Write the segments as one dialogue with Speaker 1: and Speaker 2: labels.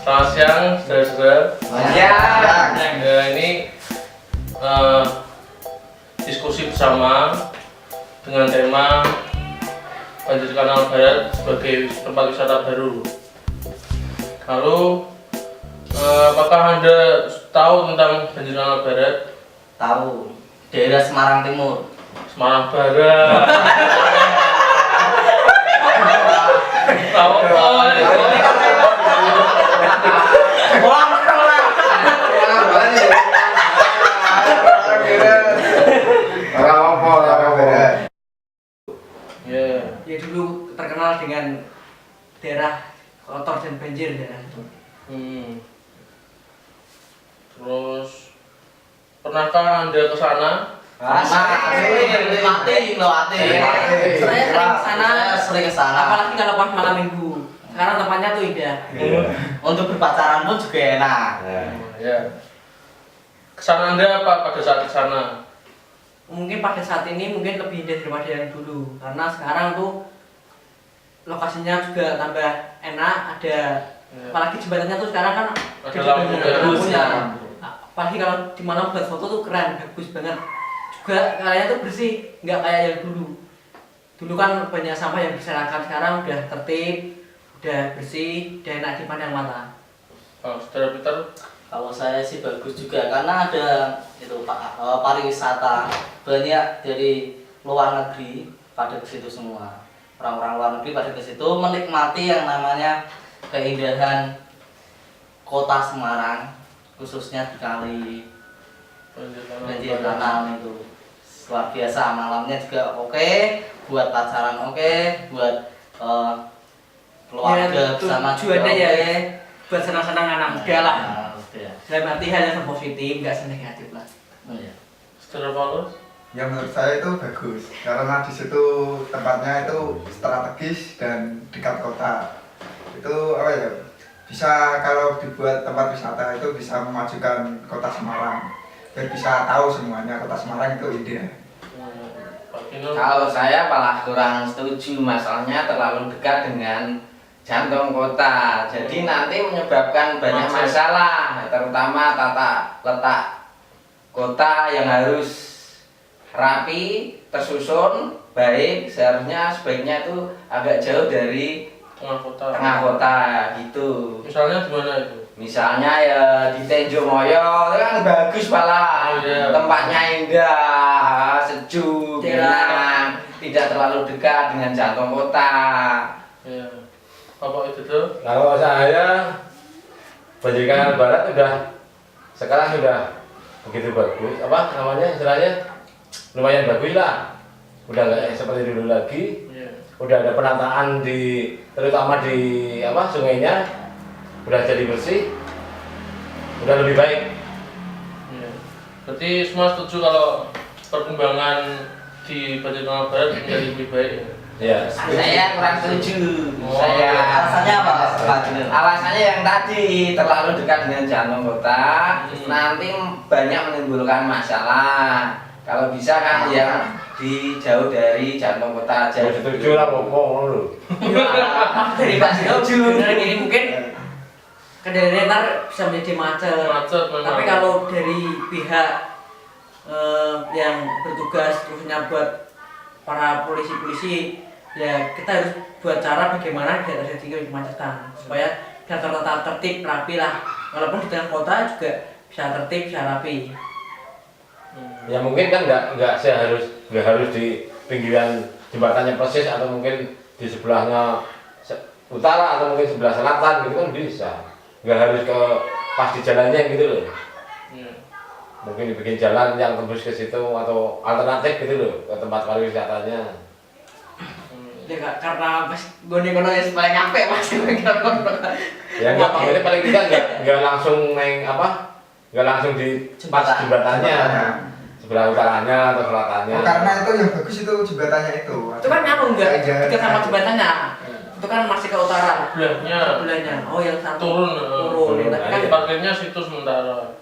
Speaker 1: Selamat siang, saudara-saudara.
Speaker 2: Ya.
Speaker 1: Ini diskusi bersama dengan tema Banjir Kanal Barat sebagai tempat wisata baru. Lalu, apakah Anda tahu tentang Banjir Kanal Barat?
Speaker 2: Tahu. Daerah Semarang Timur.
Speaker 1: Semarang Barat. Tahu
Speaker 3: Ya dulu terkenal dengan daerah kotor dan banjir daerah itu.
Speaker 1: Terus pernahkah Anda ke sana?
Speaker 2: Sering ke sana.
Speaker 3: Apalagi kalau pas malam minggu. Sekarang tempatnya tuh indah.
Speaker 2: Untuk berpacaran pun juga enak.
Speaker 1: Ya. Kesan Anda apa pada saat ke sana?
Speaker 3: Mungkin pada saat ini mungkin lebih indah daripada yang dulu. Karena sekarang tuh lokasinya juga tambah enak, ada apalagi jembatannya tuh sekarang kan
Speaker 1: Ada lampu
Speaker 3: lampunya. Apalagi kalau di mana buat foto tuh keren, bagus banget. Juga kayaknya tuh bersih, nggak kayak yang dulu. Dulu kan banyak sampah yang berserakan, sekarang udah tertib, udah bersih, udah enak dipandang mata.
Speaker 1: Oh, Saudara Peter?
Speaker 2: Kalau saya sih bagus juga karena ada itu pariwisata, banyak dari luar negeri pada ke situ semua. Orang-orang luar negeri pada ke situ menikmati yang namanya keindahan kota Semarang, khususnya di kali Banjir Kanal itu. Luar biasa, malamnya juga oke, buat pacaran oke, buat keluarga
Speaker 3: Ya,
Speaker 2: bersama juga
Speaker 3: tujuannya
Speaker 2: oke.
Speaker 3: ya buat senang-senang anak muda lah.
Speaker 2: Udah.
Speaker 3: Dalam arti hal yang positif, nggak senegatif lah.
Speaker 2: Iya.
Speaker 1: Saudara Paulus?
Speaker 4: Ya menurut saya itu bagus karena di situ tempatnya itu strategis dan dekat kota. Itu apa ya? Bisa kalau dibuat tempat wisata itu bisa memajukan kota Semarang. Dan bisa tahu semuanya kota Semarang itu indah.
Speaker 1: Pak Kino?
Speaker 5: Kalau saya malah kurang setuju, masalahnya terlalu dekat dengan jantung kota. Jadi nanti menyebabkan banyak masalah, terutama tata letak kota yang harus rapi, tersusun, baik. Sebaiknya itu agak jauh dari tengah kota gitu.
Speaker 1: Misalnya di mana itu?
Speaker 5: Misalnya ya di Tenjomoyo itu kan bagus malah, tempatnya indah, sejuk, enak, tidak terlalu dekat dengan jantung kota.
Speaker 1: Ya. Bapak itu tuh?
Speaker 6: Kalau saya Banjir Kanal Barat sekarang sudah begitu bagus, apa namanya istilahnya lumayan bagus lah, udah nggak seperti dulu lagi. Udah ada penataan terutama di sungainya udah jadi bersih, udah lebih baik.
Speaker 1: Berarti semua setuju kalau perkembangan di Banjir Kanal Barat menjadi lebih baik ya?
Speaker 6: Ya.
Speaker 5: Saya kurang setuju.
Speaker 2: Alasannya apa, Pak Junil?
Speaker 5: Alasannya yang tadi terlalu dekat dengan jantung kota, nanti banyak menimbulkan masalah. Kalau bisa kan yang jauh dari jantung kota aja.
Speaker 6: Setuju lah ngomong lu.
Speaker 3: Dari Pak setuju. Dari ini mungkin kendaraannya ntar bisa menjadi macet.
Speaker 1: Memang.
Speaker 3: Tapi kalau dari pihak yang bertugas khususnya buat para polisi-polisi, ya kita harus buat cara bagaimana tidak terjadi kemacetan supaya biar tertib rapi lah. Walaupun di tengah kota juga bisa tertib, bisa rapi.
Speaker 6: Ya mungkin kan nggak harus di pinggiran jembatannya persis atau mungkin di sebelahnya utara atau mungkin sebelah selatan gitu kan bisa. Nggak harus ke pas di jalannya gitu loh. Mungkin dibikin jalan yang tembus ke situ atau alternatif gitu loh ke tempat pariwisatanya.
Speaker 3: Ya karena pas gono-gono yang paling nyampe mas.
Speaker 6: Ya nggak, maksudnya paling kita nggak langsung nggak langsung di pas jembatannya sebelah utaranya atau selatannya.
Speaker 4: Oh, karena itu yang bagus itu jembatannya itu.
Speaker 3: Itu kan enggak dekat sama jembatannya. Itu kan masih ke utara. Sebelahnya. Oh yang satu turun. Tapi kan
Speaker 1: parkirnya situ sementara.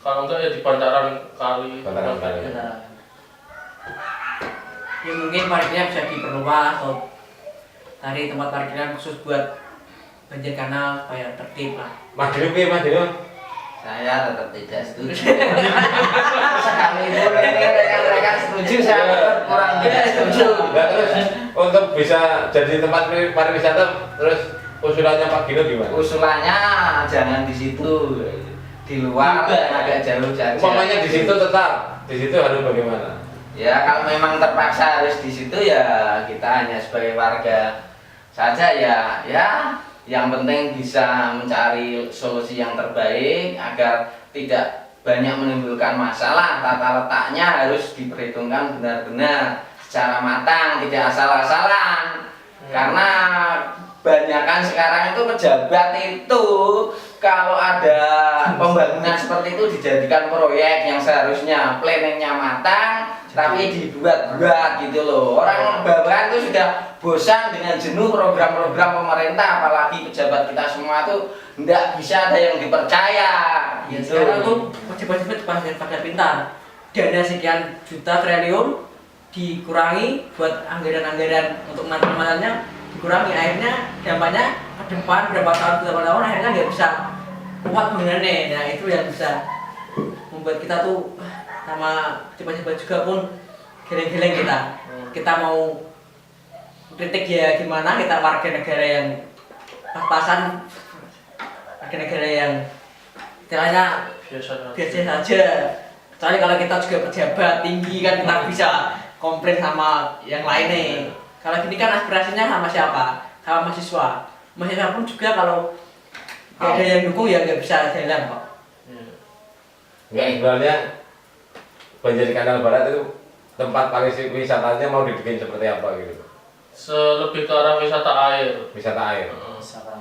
Speaker 1: Kalau enggak ya di bantaran kali.
Speaker 3: Ya mungkin parkirnya bisa diperluas atau cari tempat parkiran khusus buat banjir kanal supaya tertib lah.
Speaker 6: Mas Dino piye Mas Dino?
Speaker 5: Saya tetap tidak setuju. Sekalipun ini rekan-rekan setuju, saya tetap kurang tidak setuju.
Speaker 6: Enggak, terus untuk bisa jadi tempat pariwisata terus usulannya Pak Gino gimana?
Speaker 5: Usulannya jangan di situ, di luar yang agak jauh saja.
Speaker 6: Umpamanya di situ tetap, di situ harus bagaimana?
Speaker 5: Ya kalau memang terpaksa harus di situ ya kita hanya sebagai warga saja ya. Yang penting bisa mencari solusi yang terbaik agar tidak banyak menimbulkan masalah. Tata letaknya harus diperhitungkan benar-benar secara matang, tidak asal-asalan. Karena banyakan sekarang itu pejabat itu kalau ada pembangunan seperti itu dijadikan proyek yang seharusnya planningnya matang tapi dibuat-buat gitu loh. Orang bawahan itu sudah bosan dengan jenuh program-program pemerintah, apalagi pejabat kita semua tuh tidak bisa ada yang dipercaya
Speaker 3: Ya
Speaker 5: gitu.
Speaker 3: sekarang tuh pejabat-pejabat pada pintar, dana sekian juta triliun dikurangi buat anggaran-anggaran untuk manfaatnya dikurangi, akhirnya dampaknya ke depan berapa tahun akhirnya nggak bisa kuat benernya. Nah itu yang bisa membuat kita tuh sama cepat-cepat juga pun geleng-geleng kita mau kritik ya gimana, kita warga negara yang pas-pasan, warga negara yang istilahnya biasa saja. Kecuali kalau kita juga pejabat tinggi kan kita bisa komplain sama yang lainnya. Kalau gini kan aspirasinya sama siapa? Sama mahasiswa. Mahasiswa pun juga kalau nggak ada yang dukung ya nggak bisa jalan kok.
Speaker 6: Enggak, sebenarnya Banjir Kanal Barat itu tempat pariwisatanya mau dibikin seperti apa gitu?
Speaker 1: Lebih ke arah wisata air.
Speaker 6: Wisata air.
Speaker 2: Misalkan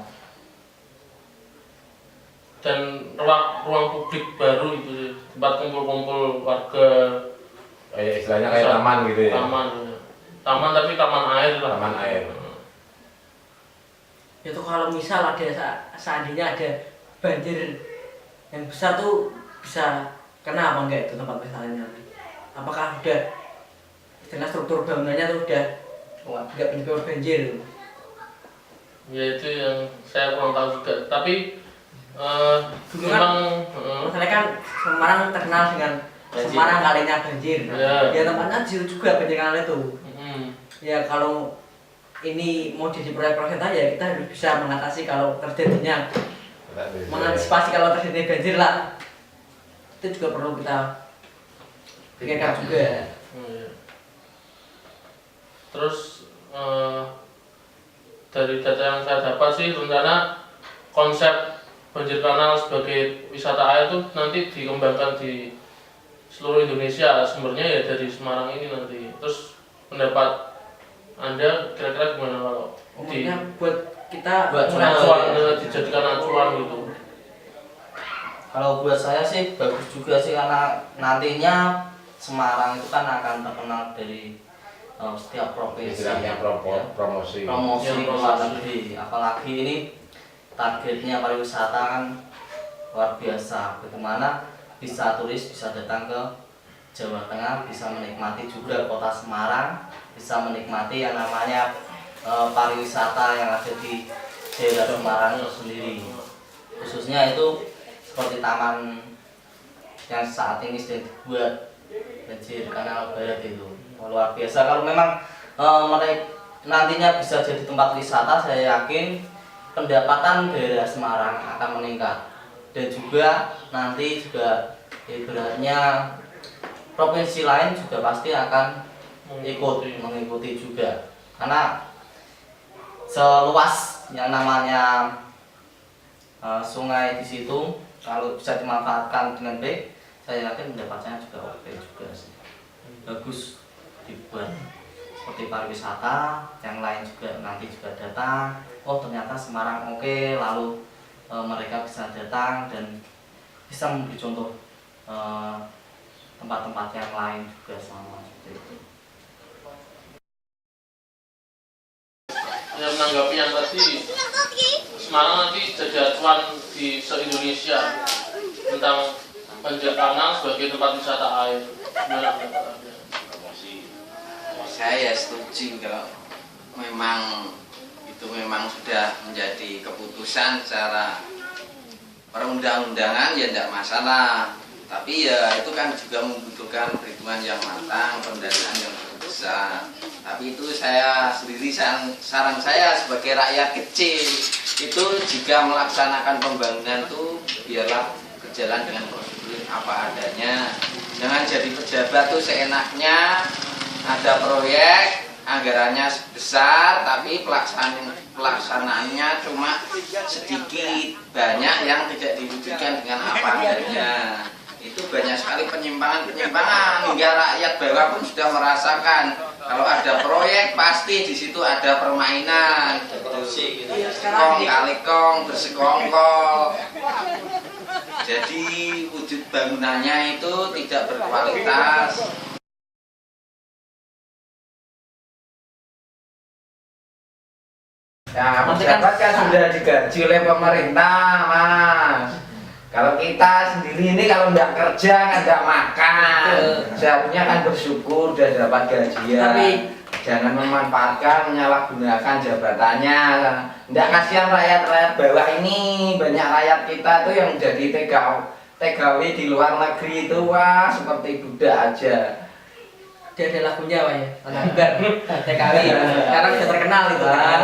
Speaker 1: Dan ruang publik baru itu, tempat kumpul-kumpul warga.
Speaker 6: Istilahnya kayak taman gitu ya.
Speaker 1: Taman tapi taman air lah.
Speaker 6: Taman air.
Speaker 3: Itu kalau misal ada seandainya ada banjir yang besar tuh bisa kena apa enggak itu tempat wisatanya? Apakah udah istilah struktur bangunannya tuh udah nggak penyebab banjir?
Speaker 1: Ya itu yang saya kurang tahu juga. Tapi
Speaker 3: Dulu
Speaker 1: memang
Speaker 3: masalahnya kan Semarang terkenal dengan
Speaker 2: Banjir.
Speaker 3: Semarang kalinya banjir.
Speaker 1: Ya.
Speaker 3: Ya tempatnya di situ juga banjir kanal itu.
Speaker 1: mm,
Speaker 3: Ya kalau ini mau jadi proyek-proyek aja kita harus bisa mengatasi kalau terjadinya, mengantisipasi kalau terjadi banjir lah. Itu juga perlu kita pikirkan juga.
Speaker 1: iya. Terus dari data yang saya dapat sih rencana konsep banjir kanal sebagai wisata air itu nanti dikembangkan di seluruh Indonesia, sumbernya ya dari Semarang ini nanti. Terus pendapat Anda kira-kira gimana kalau di
Speaker 3: Pokoknya buat kita
Speaker 2: Buat
Speaker 1: acuan, dijadikan acuan gitu?
Speaker 2: Kalau buat saya sih bagus juga sih, karena nantinya Semarang itu kan akan terkenal dari setiap provinsi.
Speaker 6: Istilahnya promosi.
Speaker 2: Promosi
Speaker 1: Ya,
Speaker 2: ke luar
Speaker 1: promosi.
Speaker 2: negeri. Apalagi ini targetnya pariwisata kan luar biasa. Bagaimana bisa turis bisa datang ke Jawa Tengah, bisa menikmati juga kota Semarang, bisa menikmati yang namanya pariwisata yang ada di daerah Semarang itu sendiri. Khususnya itu seperti taman yang saat ini sedang dibuat, Banjir Kanal Barat itu luar biasa. Kalau memang mereka nantinya bisa jadi tempat wisata, saya yakin pendapatan daerah Semarang akan meningkat, dan juga nanti juga ibaratnya provinsi lain juga pasti akan mengikuti juga, karena seluas yang namanya sungai di situ kalau bisa dimanfaatkan dengan baik, saya yakin pendapatannya juga oke juga sih. Bagus dibuat seperti pariwisata, yang lain juga nanti juga datang. Oh ternyata Semarang oke, lalu mereka bisa datang dan bisa memberi contoh tempat-tempat yang lain juga sama seperti itu.
Speaker 1: Ya, menanggapi yang tadi, Semarang nanti jadi acuan di se-Indonesia tentang banjir kanal sebagai tempat wisata air. Gimana pendapat Anda?
Speaker 5: Saya setuju kalau memang itu memang sudah menjadi keputusan secara perundang-undangan ya tidak masalah. Tapi ya itu kan juga membutuhkan perhitungan yang matang, pendanaan yang besar. Tapi itu saya sendiri, saran saya sebagai rakyat kecil itu jika melaksanakan pembangunan itu biarlah berjalan dengan prosedur apa adanya. Jangan jadi pejabat tuh seenaknya, ada proyek anggarannya besar tapi pelaksanaannya cuma sedikit, banyak yang tidak diwujudkan dengan apa adanya. Itu banyak sekali penyimpangan hingga rakyat bawah pun sudah merasakan kalau ada proyek pasti di situ ada permainan, kong kali kong bersekongkol. Jadi wujud bangunannya itu tidak berkualitas. Ya, pejabat kan sudah digaji oleh pemerintah, Mas. Kalau kita sendiri ini kalau nggak kerja, nggak makan, seharusnya kan bersyukur sudah dapat gajian.
Speaker 3: Tapi
Speaker 5: jangan memanfaatkan, menyalahgunakan jabatannya. Nggak kasihan rakyat-rakyat bawah ini, banyak rakyat kita tuh yang jadi TKW di luar negeri itu, wah seperti budak aja.
Speaker 3: dia ada lagunya Pak ya, anak Akbar TKW sekarang sudah terkenal itu kan.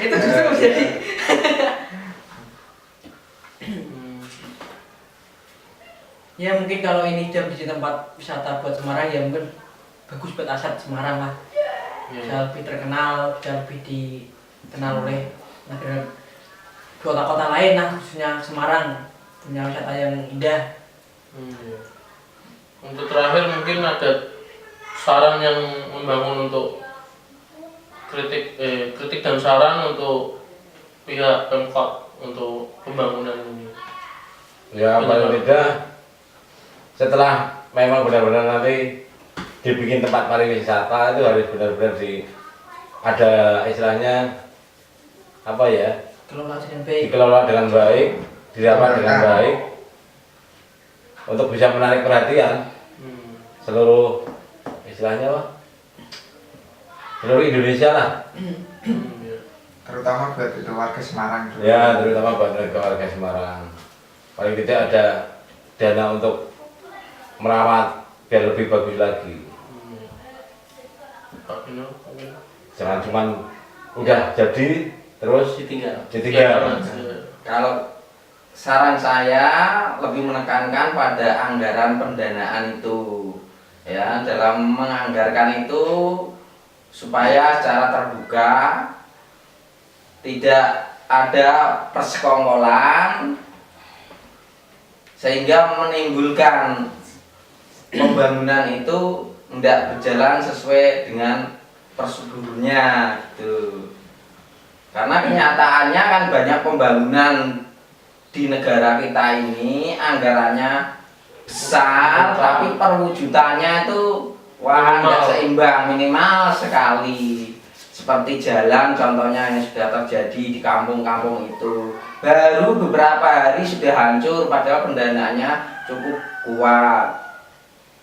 Speaker 3: Itu justru menjadi ya mungkin kalau ini sudah menjadi tempat wisata buat Semarang ya mungkin bagus buat aset Semarang lah. Bisa lebih terkenal, bisa lebih dikenal oleh negara kota-kota lain lah, khususnya Semarang punya wisata yang indah.
Speaker 1: Untuk terakhir mungkin ada saran yang membangun untuk kritik dan saran untuk pihak Pemkot untuk pembangunan ini.
Speaker 6: Ya paling tidak setelah memang benar-benar nanti dibikin tempat pariwisata itu harus benar-benar ada istilahnya apa ya,
Speaker 3: Kelola dengan baik.
Speaker 6: dikelola dengan baik, dirawat dengan baik untuk bisa menarik perhatian seluruh istilahnya apa, seluruh Indonesia lah.
Speaker 4: Terutama buat itu warga Semarang itu.
Speaker 6: Ya, terutama buat warga Semarang. Paling tidak ada dana untuk merawat biar lebih bagus lagi. Jangan cuman udah jadi terus ditinggal.
Speaker 5: Kalau saran saya lebih menekankan pada anggaran pendanaan itu, ya, dalam menganggarkan itu supaya secara terbuka, tidak ada persekongkolan sehingga menimbulkan pembangunan itu tidak berjalan sesuai dengan prosedurnya gitu. Karena kenyataannya kan banyak pembangunan di negara kita ini anggarannya besar tapi perwujudannya itu wah nggak seimbang, minimal sekali. Seperti jalan contohnya yang sudah terjadi di kampung-kampung itu, baru beberapa hari sudah hancur padahal pendanaannya cukup kuat.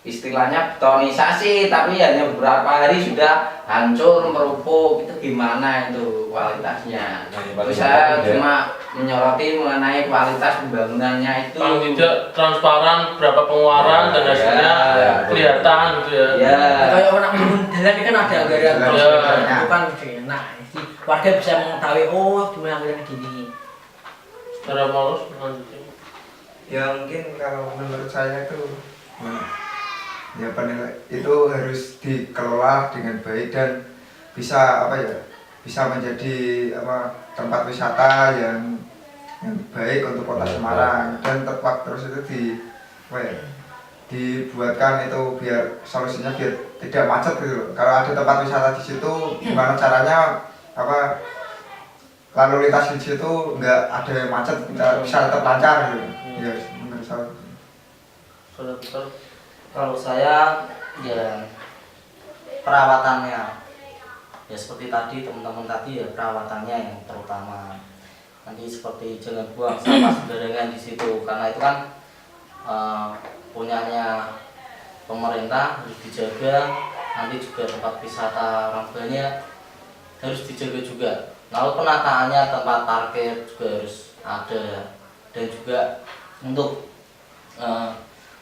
Speaker 5: Istilahnya betonisasi tapi hanya beberapa hari sudah hancur merupuk. Itu gimana itu kualitasnya? Itu saya cuma menyoroti mengenai kualitas pembangunannya itu.
Speaker 1: Paling tidak transparan berapa pengeluaran dan hasilnya kelihatan gitu ya.
Speaker 5: Ya.
Speaker 3: Kayak orang bangun jalan ini kan ada anggaran bukan nah warga bisa mengetahui oh cuma anggaran gini.
Speaker 1: Secara polos lanjutin.
Speaker 4: Ya mungkin kalau menurut saya itu ya penilai itu harus dikelola dengan baik dan bisa apa ya, bisa menjadi apa tempat wisata yang baik untuk kota Semarang dan tepat terus itu apa ya, dibuatkan itu biar solusinya biar tidak macet gitu loh. Kalau ada tempat wisata di situ gimana caranya apa lalu lintas di situ nggak ada yang macet, bisa tetap lancar gitu. Ya menurut saya.
Speaker 2: Kalau saya ya perawatannya ya seperti tadi teman-teman tadi ya perawatannya yang terutama nanti seperti jangan buang sampah sembarangan di situ karena itu kan punyanya pemerintah harus dijaga. Nanti juga tempat wisata orang banyak harus dijaga juga. Lalu penataannya tempat parkir juga harus ada, dan juga untuk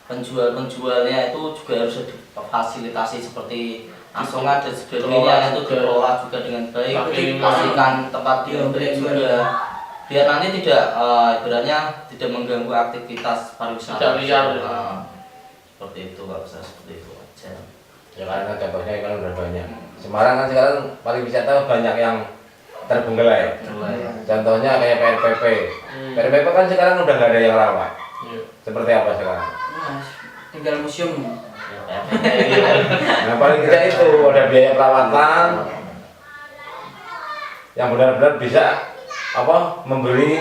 Speaker 2: penjual-penjualnya itu juga harus difasilitasi seperti asongan dan sebagainya, itu dikelola juga dengan baik, pastikan tempat diambil juga biar nanti tidak ibaratnya tidak mengganggu aktivitas pariwisata.
Speaker 1: Tidak liar.
Speaker 2: Seperti itu, nggak bisa seperti itu aja.
Speaker 6: Ya karena contohnya kan udah banyak. Semarang kan sekarang pariwisata banyak yang terbengkelai. Contohnya kayak PRPP. PRPP kan sekarang udah nggak ada yang rawat.
Speaker 1: Iya.
Speaker 6: Seperti apa sekarang?
Speaker 3: Nah, tinggal museum.
Speaker 6: Nah paling tidak itu ada biaya perawatan yang benar-benar bisa memberi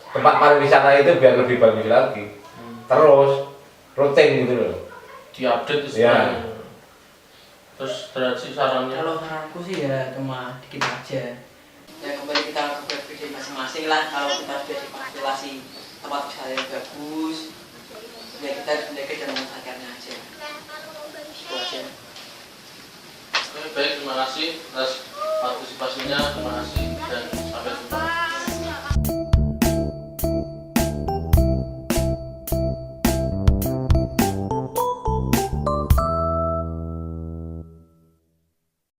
Speaker 6: tempat pariwisata itu biar lebih bagus lagi. Terus rutin gitu loh.
Speaker 1: Diupdate itu
Speaker 6: Ya.
Speaker 1: sebenarnya. Terus dari sarannya
Speaker 3: Kalau saranku sih ya cuma dikit aja. Ya kembali kita ke pribadi masing-masing lah. Kalau kita sudah difasilitasi tempat wisata yang bagus, ya kita menjaga dan memanfaatkannya aja. Itu aja.
Speaker 1: Oke, baik, terima kasih atas partisipasinya, terima kasih dan sampai jumpa.